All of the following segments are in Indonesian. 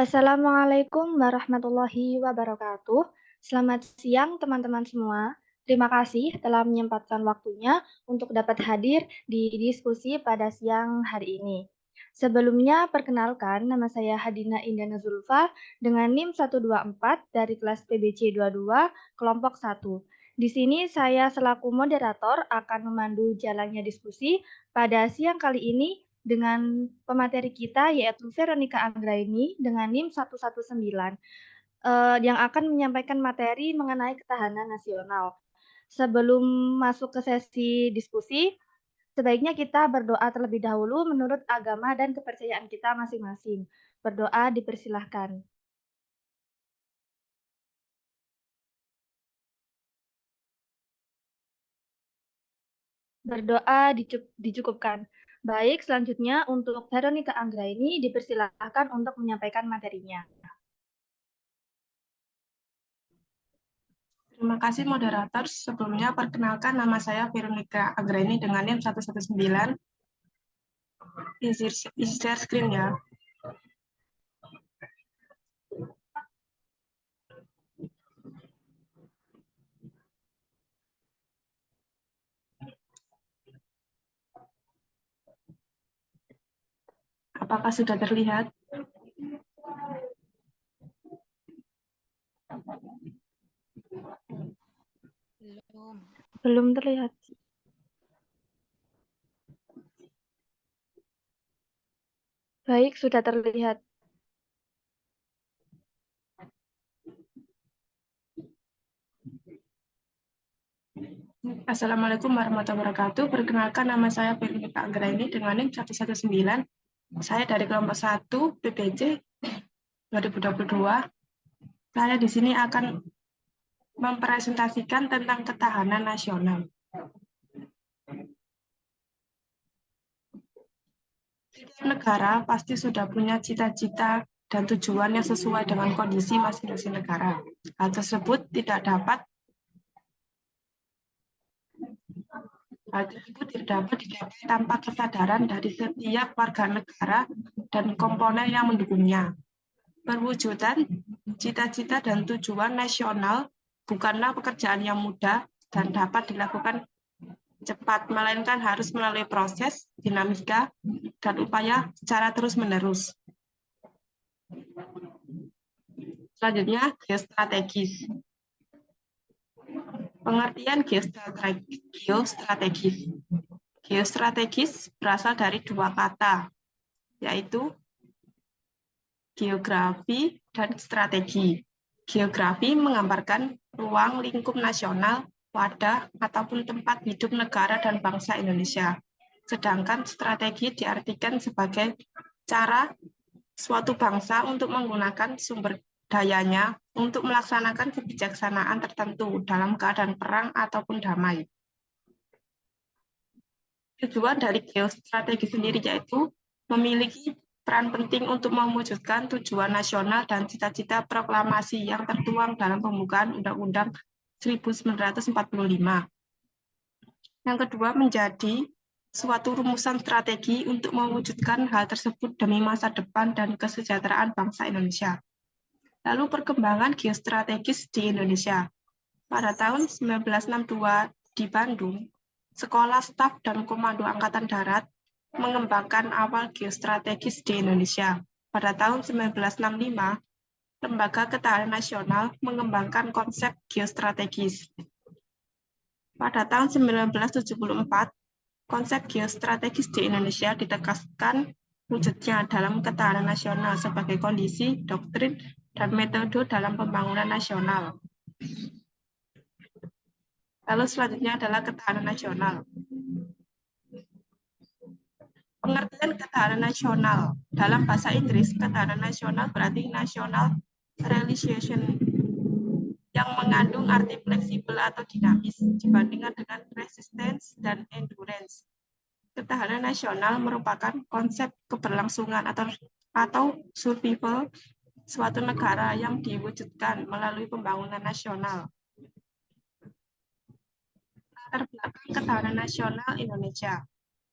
Assalamualaikum warahmatullahi wabarakatuh. Selamat siang teman-teman semua. Terima kasih telah menyempatkan waktunya untuk dapat hadir di diskusi pada siang hari ini. Sebelumnya, perkenalkan nama saya Hadina Indana Zulfa dengan NIM 124 dari kelas PBC 22, kelompok 1. Di sini saya selaku moderator akan memandu jalannya diskusi pada siang kali ini dengan pemateri kita yaitu Veronica Anggraini dengan NIM 119 yang akan menyampaikan materi mengenai ketahanan nasional. Sebelum masuk ke sesi diskusi, sebaiknya kita berdoa terlebih dahulu menurut agama dan kepercayaan kita masing-masing. Berdoa dipersilahkan. Berdoa dicukupkan. Baik, selanjutnya untuk Veronica Anggraini dipersilahkan untuk menyampaikan materinya. Terima kasih moderator. Sebelumnya perkenalkan nama saya Veronica Anggraini dengan NIM 119. Isi share screen ya. Apakah sudah terlihat? Belum terlihat. Baik, sudah terlihat. Assalamualaikum warahmatullahi wabarakatuh. Perkenalkan nama saya Veronica Anggraini dengan NIM 119. Saya dari kelompok 1 PBC 2022. Saya di sini akan mempresentasikan tentang ketahanan nasional. Setiap negara pasti sudah punya cita-cita dan tujuan yang sesuai dengan kondisi masing-masing negara. Hal tersebut tidak dapat dicapai tanpa kesadaran dari setiap warga negara dan komponen yang mendukungnya. Perwujudan cita-cita dan tujuan nasional bukanlah pekerjaan yang mudah dan dapat dilakukan cepat, melainkan harus melalui proses, dinamika, dan upaya secara terus-menerus. Selanjutnya, geostrategis. Pengertian geostrategis. Geostrategis berasal dari dua kata, yaitu geografi dan strategi. Geografi menggambarkan ruang lingkup nasional, wadah, ataupun tempat hidup negara dan bangsa Indonesia. Sedangkan strategi diartikan sebagai cara suatu bangsa untuk menggunakan sumber dayanya untuk melaksanakan kebijaksanaan tertentu dalam keadaan perang ataupun damai. Tujuan dari geostrategi sendiri yaitu memiliki peran penting untuk mewujudkan tujuan nasional dan cita-cita proklamasi yang tertuang dalam pembukaan Undang-Undang 1945. Yang kedua, menjadi suatu rumusan strategi untuk mewujudkan hal tersebut demi masa depan dan kesejahteraan bangsa Indonesia. Lalu perkembangan geostrategis di Indonesia. Pada tahun 1962 di Bandung, Sekolah Staf dan Komando Angkatan Darat mengembangkan awal geostrategis di Indonesia. Pada tahun 1965, Lembaga Ketahanan Nasional mengembangkan konsep geostrategis. Pada tahun 1974, konsep geostrategis di Indonesia ditegaskan wujudnya dalam ketahanan nasional sebagai kondisi, doktrin, dan metode dalam pembangunan nasional. Lalu selanjutnya adalah ketahanan nasional. Pengertian ketahanan nasional. Dalam bahasa Inggris, ketahanan nasional berarti national realization yang mengandung arti fleksibel atau dinamis dibandingkan dengan resistance dan endurance. Ketahanan nasional merupakan konsep keberlangsungan atau survival suatu negara yang diwujudkan melalui pembangunan nasional. Latar belakang ketahanan nasional Indonesia.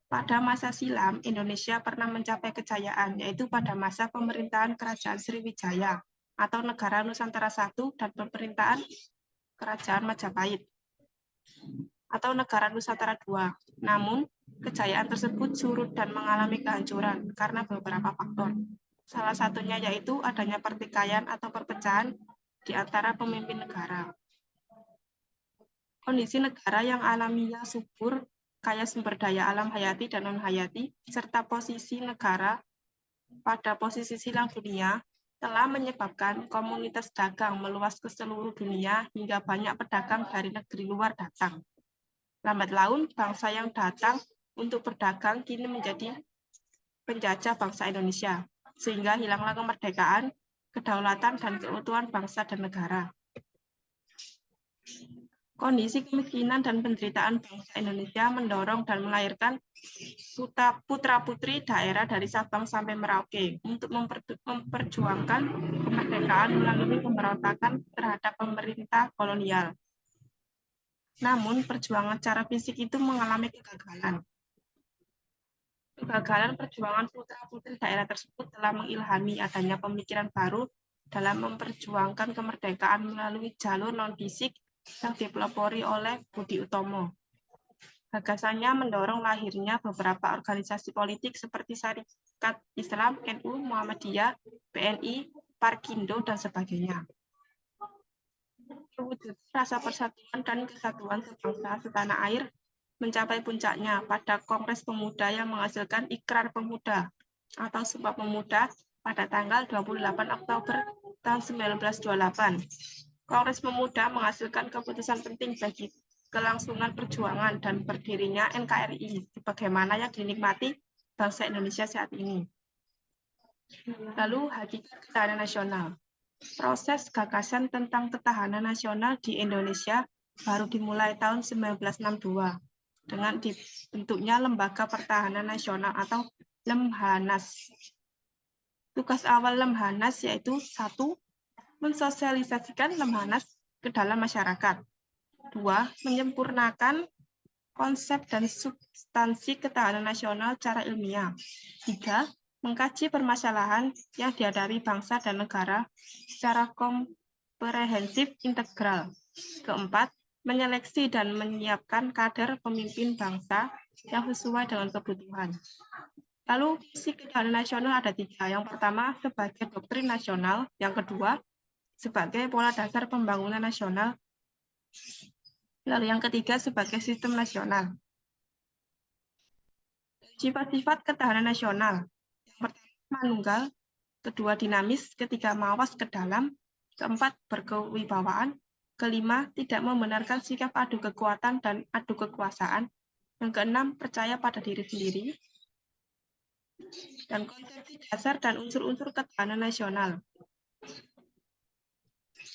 Pada masa silam, Indonesia pernah mencapai kejayaan, yaitu pada masa pemerintahan Kerajaan Sriwijaya atau Negara Nusantara I dan pemerintahan Kerajaan Majapahit atau Negara Nusantara II. Namun, kejayaan tersebut surut dan mengalami kehancuran karena beberapa faktor. Salah satunya yaitu adanya pertikaian atau perpecahan di antara pemimpin negara. Kondisi negara yang alamiah subur, kaya sumber daya alam hayati dan non-hayati, serta posisi negara pada posisi silang dunia telah menyebabkan komunitas dagang meluas ke seluruh dunia hingga banyak pedagang dari negeri luar datang. Lambat laun, bangsa yang datang untuk berdagang kini menjadi penjajah bangsa Indonesia, sehingga hilanglah kemerdekaan, kedaulatan, dan keutuhan bangsa dan negara. Kondisi kemiskinan dan penderitaan bangsa Indonesia mendorong dan melahirkan putra-putri daerah dari Sabang sampai Merauke untuk memperjuangkan kemerdekaan melalui pemberontakan terhadap pemerintah kolonial. Namun, perjuangan secara fisik itu mengalami kegagalan. Kegagalan perjuangan putra-putri daerah tersebut telah mengilhami adanya pemikiran baru dalam memperjuangkan kemerdekaan melalui jalur non-fisik yang dipelopori oleh Budi Utomo. Gagasannya mendorong lahirnya beberapa organisasi politik seperti Syarikat Islam, NU, Muhammadiyah, BNI, Parkindo, dan sebagainya. Terwujud rasa persatuan dan kesatuan sebangsa setanah air mencapai puncaknya pada Kongres Pemuda yang menghasilkan Ikrar Pemuda atau Sumpah Pemuda pada tanggal 28 Oktober tahun 1928. Kongres Pemuda menghasilkan keputusan penting bagi kelangsungan perjuangan dan berdirinya NKRI sebagaimana yang dinikmati bangsa Indonesia saat ini. Lalu, hakikat ketahanan nasional. Proses gagasan tentang ketahanan nasional di Indonesia baru dimulai tahun 1962 dengan dibentuknya Lembaga Pertahanan Nasional atau Lemhanas. Tugas awal Lemhanas yaitu 1. Mensosialisasikan Lemhanas ke dalam masyarakat. 2. Menyempurnakan konsep dan substansi ketahanan nasional secara ilmiah. 3. Mengkaji permasalahan yang dihadapi bangsa dan negara secara komprehensif integral. 4. Menyeleksi dan menyiapkan kader pemimpin bangsa yang sesuai dengan kebutuhan. Lalu, visi ketahanan nasional ada 3. Yang pertama, sebagai doktrin nasional. Yang kedua, sebagai pola dasar pembangunan nasional. Lalu yang ketiga, sebagai sistem nasional. Sifat-sifat ketahanan nasional. Yang pertama, manunggal. Kedua, dinamis. Ketiga, mawas ke dalam. Keempat, berkewibawaan. Kelima, tidak membenarkan sikap adu kekuatan dan adu kekuasaan. Yang keenam, percaya pada diri sendiri. Dan konsepsi dasar dan unsur-unsur ketahanan nasional.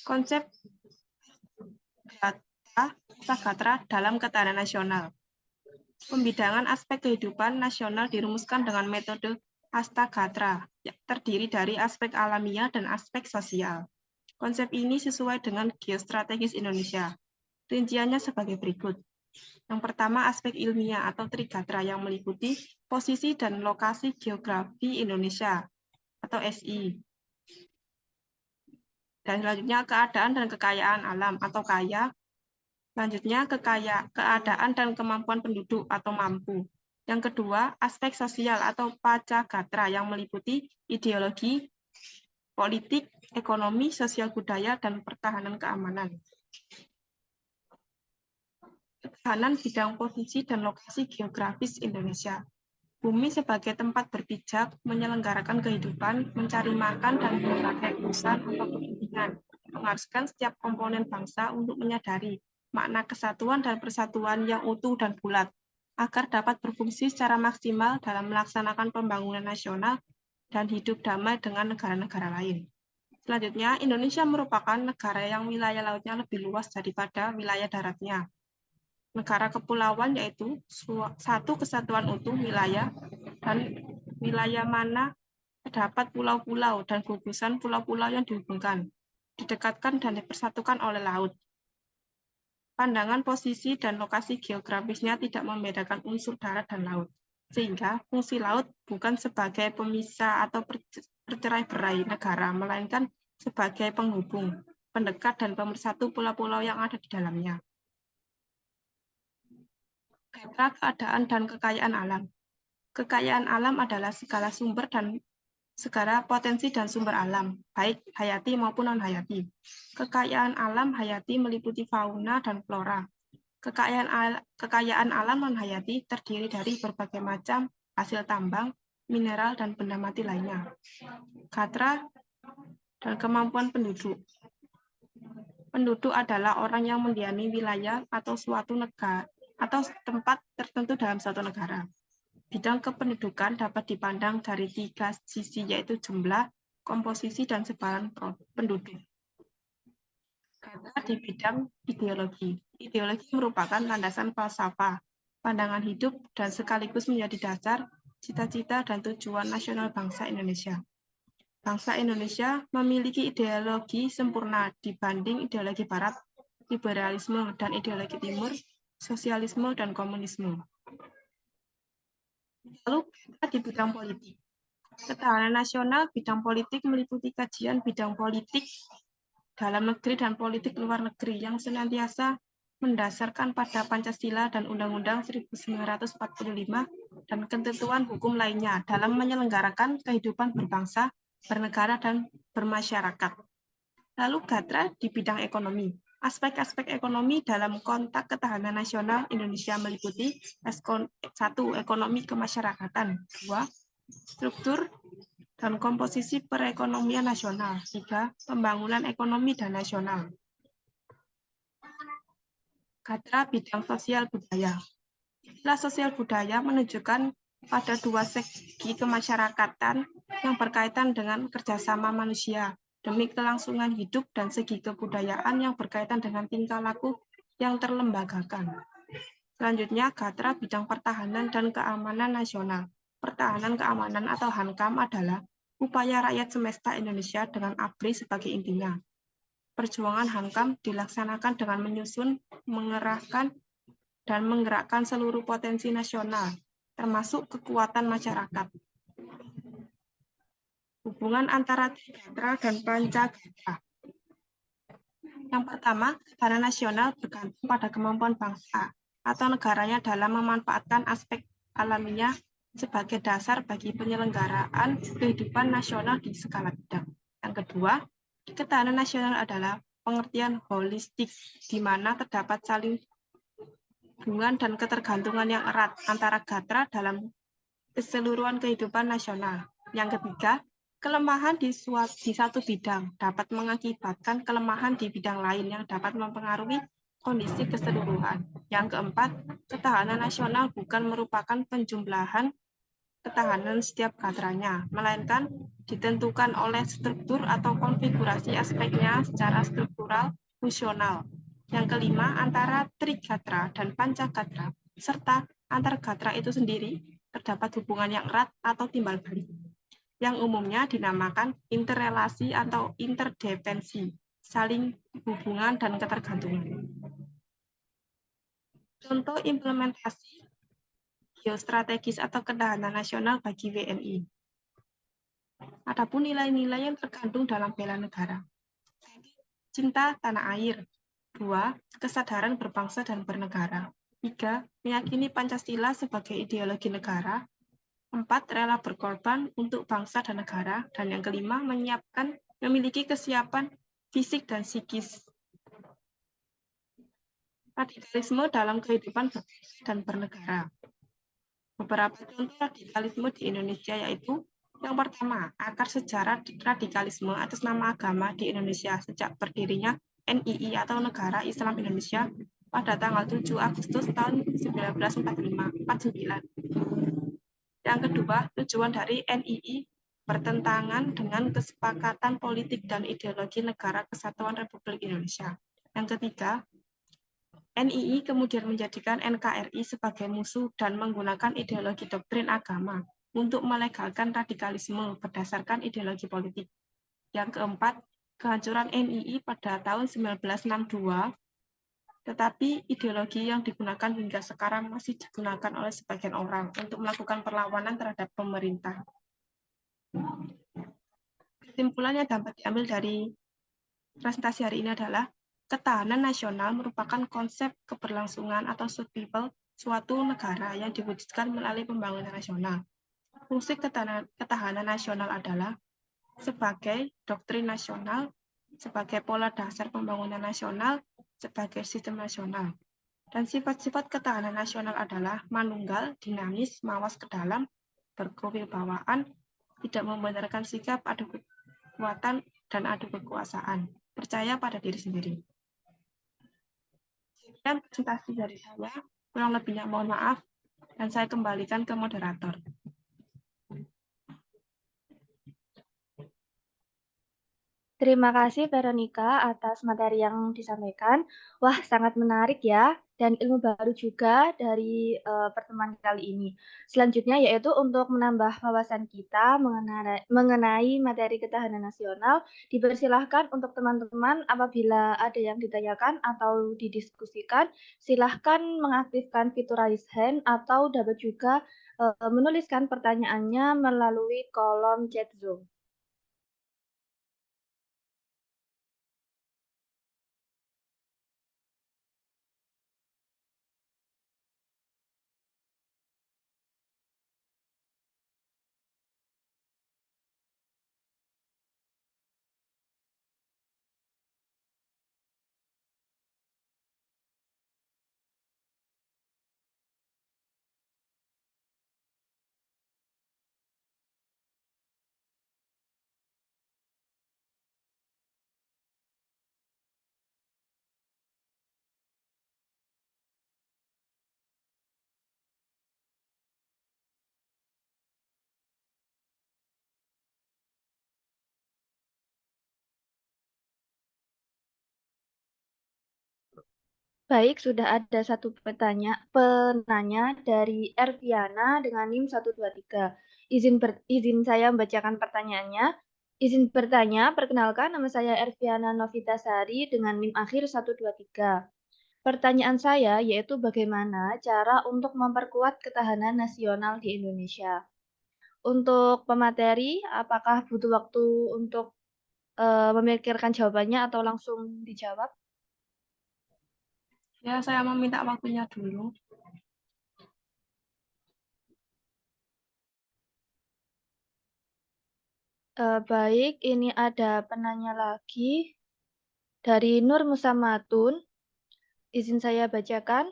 Konsep Gatra dalam ketahanan nasional. Pembidangan aspek kehidupan nasional dirumuskan dengan metode Astagatra, yang terdiri dari aspek alamiah dan aspek sosial. Konsep ini sesuai dengan geostrategis Indonesia. Rinciannya sebagai berikut. Yang pertama, aspek ilmiah atau Trigatra yang meliputi posisi dan lokasi geografi Indonesia atau SI. Dan selanjutnya, keadaan dan kekayaan alam atau kaya. Selanjutnya, keadaan dan kemampuan penduduk atau mampu. Yang kedua, aspek sosial atau Pacagatra yang meliputi ideologi, politik, ekonomi, sosial budaya, dan pertahanan keamanan. Ketahanan bidang posisi dan lokasi geografis Indonesia. Bumi sebagai tempat berpijak, menyelenggarakan kehidupan, mencari makan, dan berbagai urusan atau kepentingan. Mengharuskan setiap komponen bangsa untuk menyadari makna kesatuan dan persatuan yang utuh dan bulat, agar dapat berfungsi secara maksimal dalam melaksanakan pembangunan nasional dan hidup damai dengan negara-negara lain. Selanjutnya, Indonesia merupakan negara yang wilayah lautnya lebih luas daripada wilayah daratnya. Negara kepulauan yaitu satu kesatuan utuh wilayah dan wilayah mana terdapat pulau-pulau dan gugusan pulau-pulau yang dihubungkan, didekatkan dan dipersatukan oleh laut. Pandangan posisi dan lokasi geografisnya tidak membedakan unsur darat dan laut. sehingga fungsi laut bukan sebagai pemisah atau percerai-berai negara, melainkan sebagai penghubung, pendekat, dan pemersatu pulau-pulau yang ada di dalamnya. Gatra, keadaan dan kekayaan alam. Kekayaan alam adalah segala sumber dan segala potensi dan sumber alam, baik hayati maupun non-hayati. Kekayaan alam hayati meliputi fauna dan flora. Kekayaan alam non-hayati terdiri dari berbagai macam hasil tambang, mineral, dan benda mati lainnya. Gatra dan kemampuan penduduk. Penduduk adalah orang yang mendiami wilayah atau suatu negara atau tempat tertentu dalam suatu negara. Bidang kependudukan dapat dipandang dari 3 sisi, yaitu jumlah, komposisi, dan sebaran penduduk. Gatra di bidang ideologi. Ideologi merupakan landasan falsafah, pandangan hidup, dan sekaligus menjadi dasar cita-cita dan tujuan nasional bangsa Indonesia. Bangsa Indonesia memiliki ideologi sempurna dibanding ideologi Barat, liberalisme, dan ideologi Timur, sosialisme, dan komunisme. Lalu di bidang politik. Ketahanan nasional bidang politik meliputi kajian bidang politik dalam negeri dan politik luar negeri yang senantiasa mendasarkan pada Pancasila dan Undang-Undang 1945 dan ketentuan hukum lainnya dalam menyelenggarakan kehidupan berbangsa, bernegara, dan bermasyarakat. Lalu Gatra di bidang ekonomi. Aspek-aspek ekonomi dalam konteks ketahanan nasional Indonesia meliputi 1. Ekonomi kemasyarakatan. 2. Struktur dan komposisi perekonomian nasional. 3. Pembangunan ekonomi dan nasional. Gatra bidang sosial budaya. Istilah sosial budaya menunjukkan pada 2 segi kemasyarakatan yang berkaitan dengan kerjasama manusia demi kelangsungan hidup dan segi kebudayaan yang berkaitan dengan tingkah laku yang terlembagakan. Selanjutnya, Gatra bidang pertahanan dan keamanan nasional. Pertahanan keamanan atau HANKAM adalah upaya rakyat semesta Indonesia dengan ABRI sebagai intinya. Perjuangan HANKAM dilaksanakan dengan menyusun, mengerahkan, dan menggerakkan seluruh potensi nasional, termasuk kekuatan masyarakat. Hubungan antara Gatra dan Pancagatra. Yang pertama, ketahanan nasional bergantung pada kemampuan bangsa atau negaranya dalam memanfaatkan aspek alaminya sebagai dasar bagi penyelenggaraan kehidupan nasional di skala bidang. Yang kedua, ketahanan nasional adalah pengertian holistik, di mana terdapat saling hubungan dan ketergantungan yang erat antara Gatra dalam keseluruhan kehidupan nasional. Yang ketiga, kelemahan di satu bidang dapat mengakibatkan kelemahan di bidang lain yang dapat mempengaruhi kondisi keseluruhan. Yang keempat, ketahanan nasional bukan merupakan penjumlahan ketahanan setiap gatranya, melainkan ditentukan oleh struktur atau konfigurasi aspeknya secara struktural fungsional. Yang kelima, antara Trigatra dan Pancagatra, serta antar gatra itu sendiri, terdapat hubungan yang erat atau timbal balik, yang umumnya dinamakan interrelasi atau interdependensi, saling hubungan dan ketergantungan. Contoh implementasi geostrategis atau ketahanan nasional bagi WNI. Adapun nilai-nilai yang terkandung dalam bela negara. Cinta tanah air. 2. Kesadaran berbangsa dan bernegara. 3. Meyakini Pancasila sebagai ideologi negara. 4. Rela berkorban untuk bangsa dan negara. Dan yang kelima, memiliki kesiapan fisik dan psikis. Radikalisme dalam kehidupan berbangsa dan bernegara. Beberapa contoh radikalisme di Indonesia yaitu yang pertama, akar sejarah radikalisme atas nama agama di Indonesia sejak berdirinya NII atau Negara Islam Indonesia pada tanggal 7 Agustus tahun 1949. Yang kedua, tujuan dari NII bertentangan dengan kesepakatan politik dan ideologi Negara Kesatuan Republik Indonesia. Yang ketiga, NII kemudian menjadikan NKRI sebagai musuh dan menggunakan ideologi doktrin agama untuk melegalkan radikalisme berdasarkan ideologi politik. Yang keempat, kehancuran NII pada tahun 1962 Tetapi ideologi yang digunakan hingga sekarang masih digunakan oleh sebagian orang untuk melakukan perlawanan terhadap pemerintah. Kesimpulan yang dapat diambil dari presentasi hari ini adalah ketahanan nasional merupakan konsep keberlangsungan atau survival suatu negara yang diwujudkan melalui pembangunan nasional. Fungsi ketahanan nasional adalah sebagai doktrin nasional, sebagai pola dasar pembangunan nasional, sebagai sistem nasional. Dan sifat-sifat ketahanan nasional adalah manunggal, dinamis, mawas ke dalam, berkewibawaan, tidak membenarkan sikap, adu kekuatan, dan adu kekuasaan. Percaya pada diri sendiri. Sekian presentasi dari saya, kurang lebihnya mohon maaf, dan saya kembalikan ke moderator. Terima kasih Veronica atas materi yang disampaikan. Wah, sangat menarik ya, dan ilmu baru juga dari pertemuan kali ini. Selanjutnya yaitu untuk menambah wawasan kita mengenai materi ketahanan nasional, dipersilahkan untuk teman-teman apabila ada yang ditanyakan atau didiskusikan, silahkan mengaktifkan fitur raise hand atau dapat juga menuliskan pertanyaannya melalui kolom chat Zoom. Baik, sudah ada satu penanya dari Erviana dengan NIM 123. Izin saya membacakan pertanyaannya. Izin bertanya, perkenalkan nama saya Erviana Novitasari dengan NIM akhir 123. Pertanyaan saya yaitu bagaimana cara untuk memperkuat ketahanan nasional di Indonesia. Untuk pemateri, apakah butuh waktu untuk memikirkan jawabannya atau langsung dijawab? Ya, saya meminta waktunya dulu. Baik, ini ada penanya lagi dari Nur Musamatun. Izin saya bacakan.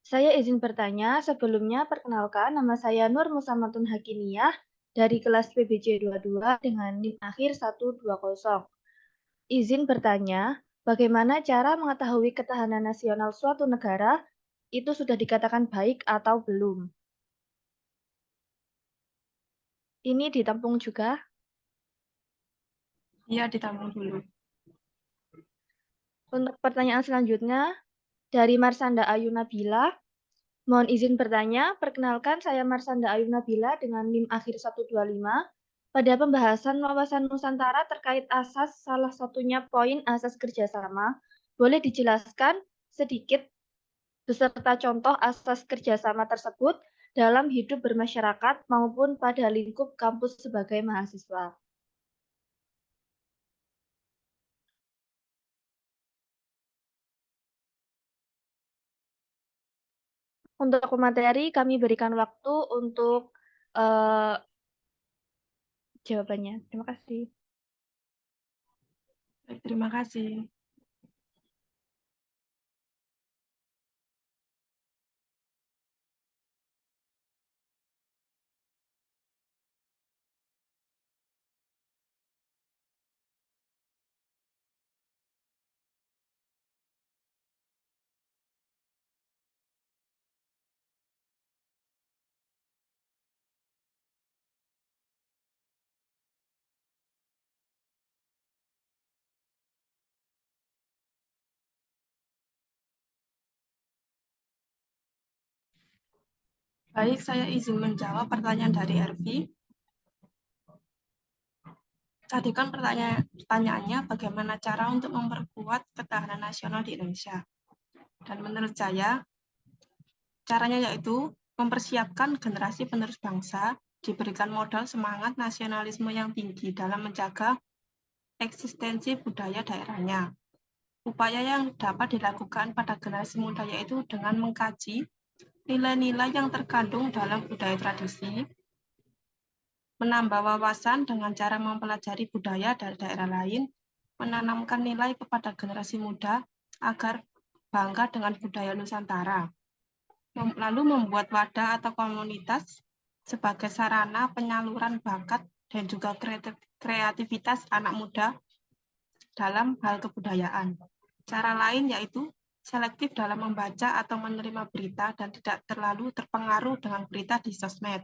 Saya izin bertanya, sebelumnya perkenalkan nama saya Nur Musamatun Hakiniyah dari kelas PBJ 22 dengan NIM akhir 120. Izin bertanya, bagaimana cara mengetahui ketahanan nasional suatu negara itu sudah dikatakan baik atau belum? Ini ditampung juga. Iya, ditampung dulu. Untuk pertanyaan selanjutnya, dari Marsanda Ayu Nabila, mohon izin bertanya, perkenalkan saya Marsanda Ayu Nabila dengan NIM akhir 125. Pada pembahasan wawasan Nusantara terkait asas salah satunya poin asas kerjasama, boleh dijelaskan sedikit beserta contoh asas kerjasama tersebut dalam hidup bermasyarakat maupun pada lingkup kampus sebagai mahasiswa. Untuk pemateri, kami berikan waktu untuk jawabannya. Terima kasih. Baik, terima kasih. Baik, saya izin menjawab pertanyaan dari Ervi. Tadi kan pertanyaannya bagaimana cara untuk memperkuat ketahanan nasional di Indonesia. Dan menurut saya, caranya yaitu mempersiapkan generasi penerus bangsa, diberikan modal semangat nasionalisme yang tinggi dalam menjaga eksistensi budaya daerahnya. Upaya yang dapat dilakukan pada generasi muda yaitu dengan mengkaji nilai-nilai yang terkandung dalam budaya tradisi, menambah wawasan dengan cara mempelajari budaya dari daerah lain, menanamkan nilai kepada generasi muda agar bangga dengan budaya Nusantara, lalu membuat wadah atau komunitas sebagai sarana penyaluran bakat dan juga kreativitas anak muda dalam hal kebudayaan. Cara lain yaitu selektif dalam membaca atau menerima berita dan tidak terlalu terpengaruh dengan berita di sosmed.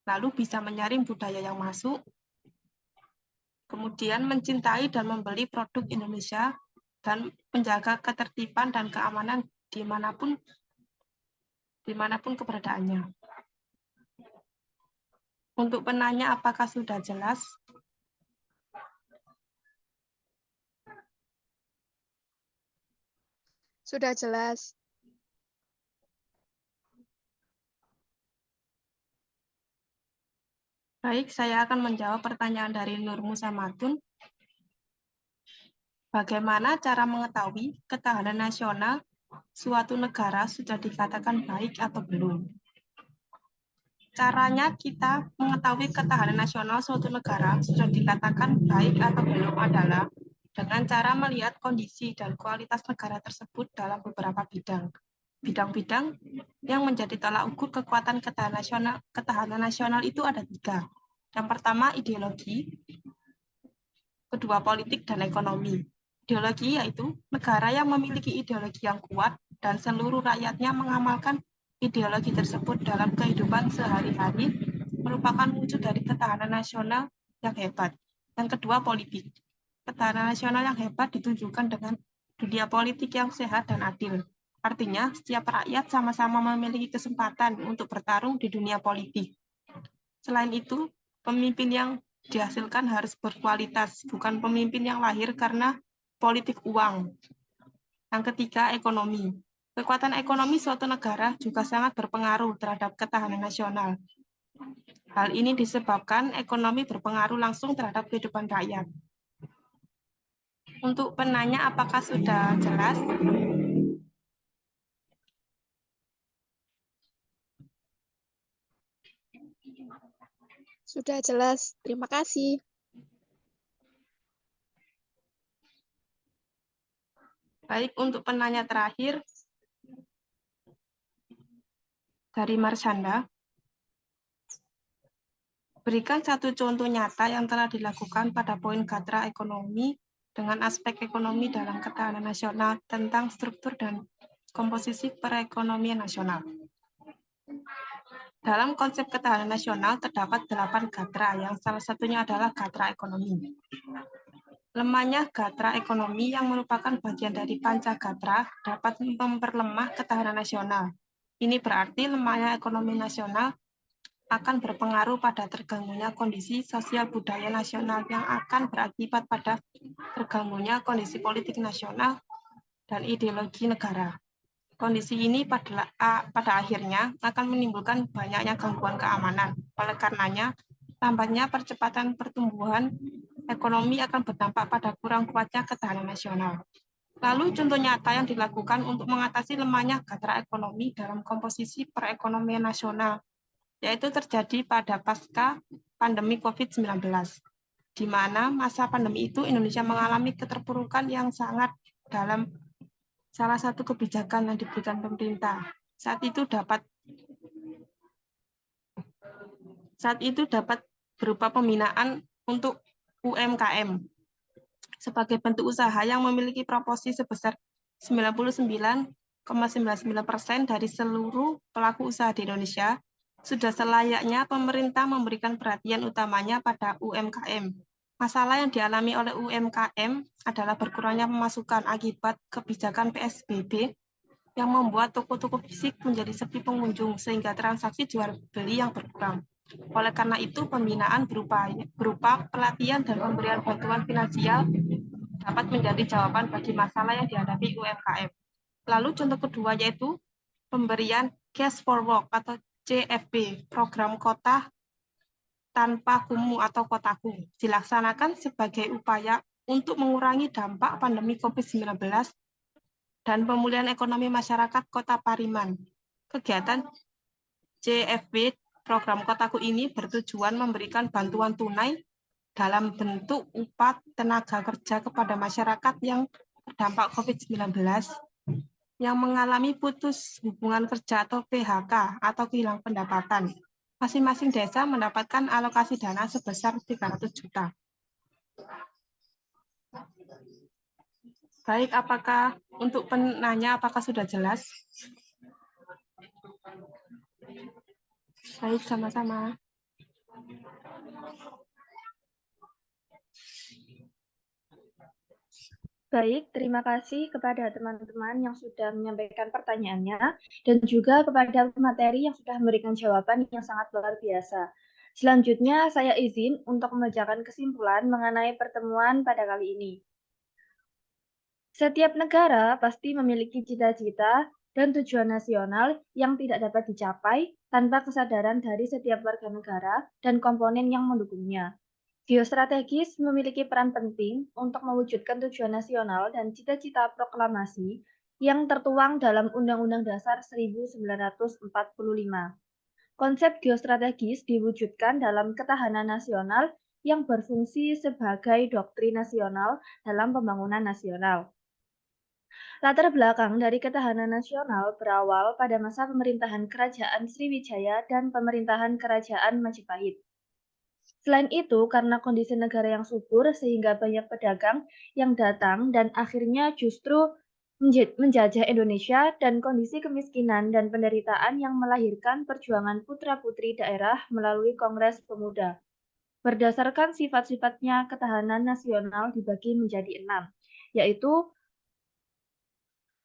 Lalu bisa menyaring budaya yang masuk, kemudian mencintai dan membeli produk Indonesia, dan menjaga ketertiban dan keamanan dimanapun keberadaannya. Untuk penanya apakah sudah jelas? Sudah jelas. Baik, saya akan menjawab pertanyaan dari Nur Musamatun. Bagaimana cara mengetahui ketahanan nasional suatu negara sudah dikatakan baik atau belum? Caranya kita mengetahui ketahanan nasional suatu negara sudah dikatakan baik atau belum adalah dengan cara melihat kondisi dan kualitas negara tersebut dalam beberapa bidang. Bidang-bidang yang menjadi tolak ukur kekuatan ketahanan nasional itu ada 3. Yang pertama ideologi, kedua politik dan ekonomi. Ideologi yaitu negara yang memiliki ideologi yang kuat dan seluruh rakyatnya mengamalkan ideologi tersebut dalam kehidupan sehari-hari merupakan wujud dari ketahanan nasional yang hebat. Yang kedua politik. Ketahanan nasional yang hebat ditunjukkan dengan dunia politik yang sehat dan adil. Artinya, setiap rakyat sama-sama memiliki kesempatan untuk bertarung di dunia politik. Selain itu, pemimpin yang dihasilkan harus berkualitas, bukan pemimpin yang lahir karena politik uang. Yang ketiga, ekonomi. Kekuatan ekonomi suatu negara juga sangat berpengaruh terhadap ketahanan nasional. Hal ini disebabkan ekonomi berpengaruh langsung terhadap kehidupan rakyat. Untuk penanya, apakah sudah jelas? Sudah jelas. Terima kasih. Baik, untuk penanya terakhir dari Marshanda. Berikan satu contoh nyata yang telah dilakukan pada poin Gatra ekonomi dengan aspek ekonomi dalam ketahanan nasional tentang struktur dan komposisi perekonomian nasional. Dalam konsep ketahanan nasional terdapat 8 gatra yang salah satunya adalah gatra ekonomi. Lemahnya gatra ekonomi yang merupakan bagian dari panca gatra dapat memperlemah ketahanan nasional. Ini berarti lemahnya ekonomi nasional akan berpengaruh pada terganggunya kondisi sosial budaya nasional yang akan berakibat pada terganggunya kondisi politik nasional dan ideologi negara. Kondisi ini pada akhirnya akan menimbulkan banyaknya gangguan keamanan. Oleh karenanya, lambatnya percepatan pertumbuhan ekonomi akan berdampak pada kurang kuatnya ketahanan nasional. Lalu contoh nyata yang dilakukan untuk mengatasi lemahnya gatra ekonomi dalam komposisi perekonomian nasional, yaitu terjadi pada pasca pandemi COVID-19, di mana masa pandemi itu Indonesia mengalami keterpurukan yang sangat dalam salah satu kebijakan yang diberikan pemerintah. Saat itu dapat berupa pembinaan untuk UMKM sebagai bentuk usaha yang memiliki proporsi sebesar 99,99% dari seluruh pelaku usaha di Indonesia. Sudah selayaknya pemerintah memberikan perhatian utamanya pada UMKM. Masalah yang dialami oleh UMKM adalah berkurangnya pemasukan akibat kebijakan PSBB yang membuat toko-toko fisik menjadi sepi pengunjung sehingga transaksi jual beli yang berkurang. Oleh karena itu, pembinaan berupa pelatihan dan pemberian bantuan finansial dapat menjadi jawaban bagi masalah yang dihadapi UMKM. Lalu contoh kedua yaitu pemberian Cash for Work atau CFW, program kota tanpa kumuh atau kotaku, dilaksanakan sebagai upaya untuk mengurangi dampak pandemi COVID-19 dan pemulihan ekonomi masyarakat Kota Pariman. Kegiatan CFW program Kotaku ini bertujuan memberikan bantuan tunai dalam bentuk upah tenaga kerja kepada masyarakat yang terdampak COVID-19 yang mengalami putus hubungan kerja atau PHK atau kehilangan pendapatan. Masing-masing desa mendapatkan alokasi dana sebesar 300 juta. Baik, apakah untuk penanya apakah sudah jelas? Baik, sama-sama. Baik, terima kasih kepada teman-teman yang sudah menyampaikan pertanyaannya dan juga kepada materi yang sudah memberikan jawaban yang sangat luar biasa. Selanjutnya, saya izin untuk membacakan kesimpulan mengenai pertemuan pada kali ini. Setiap negara pasti memiliki cita-cita dan tujuan nasional yang tidak dapat dicapai tanpa kesadaran dari setiap warga negara dan komponen yang mendukungnya. Geostrategis memiliki peran penting untuk mewujudkan tujuan nasional dan cita-cita proklamasi yang tertuang dalam Undang-Undang Dasar 1945. Konsep geostrategis diwujudkan dalam ketahanan nasional yang berfungsi sebagai doktrin nasional dalam pembangunan nasional. Latar belakang dari ketahanan nasional berawal pada masa pemerintahan Kerajaan Sriwijaya dan pemerintahan Kerajaan Majapahit. Selain itu, karena kondisi negara yang subur sehingga banyak pedagang yang datang dan akhirnya justru menjajah Indonesia dan kondisi kemiskinan dan penderitaan yang melahirkan perjuangan putra-putri daerah melalui Kongres Pemuda. Berdasarkan sifat-sifatnya, ketahanan nasional dibagi menjadi 6, yaitu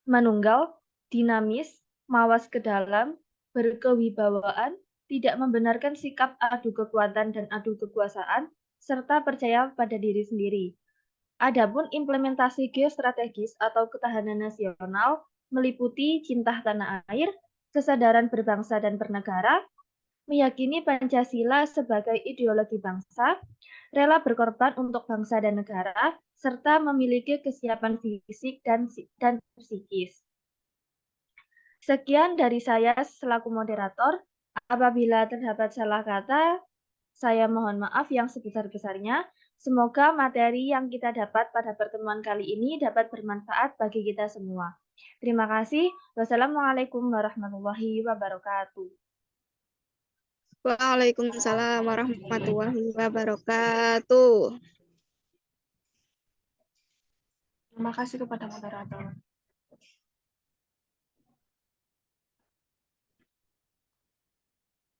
manunggal, dinamis, mawas ke dalam, berkewibawaan, tidak membenarkan sikap adu kekuatan dan adu kekuasaan, serta percaya pada diri sendiri. Adapun implementasi geostrategis atau ketahanan nasional meliputi cinta tanah air, kesadaran berbangsa dan bernegara, meyakini Pancasila sebagai ideologi bangsa, rela berkorban untuk bangsa dan negara, serta memiliki kesiapan fisik dan psikis. Sekian dari saya selaku moderator. Apabila terdapat salah kata, saya mohon maaf yang sebesar-besarnya. Semoga materi yang kita dapat pada pertemuan kali ini dapat bermanfaat bagi kita semua. Terima kasih. Wassalamualaikum warahmatullahi wabarakatuh. Waalaikumsalam warahmatullahi wabarakatuh. Terima kasih kepada moderator.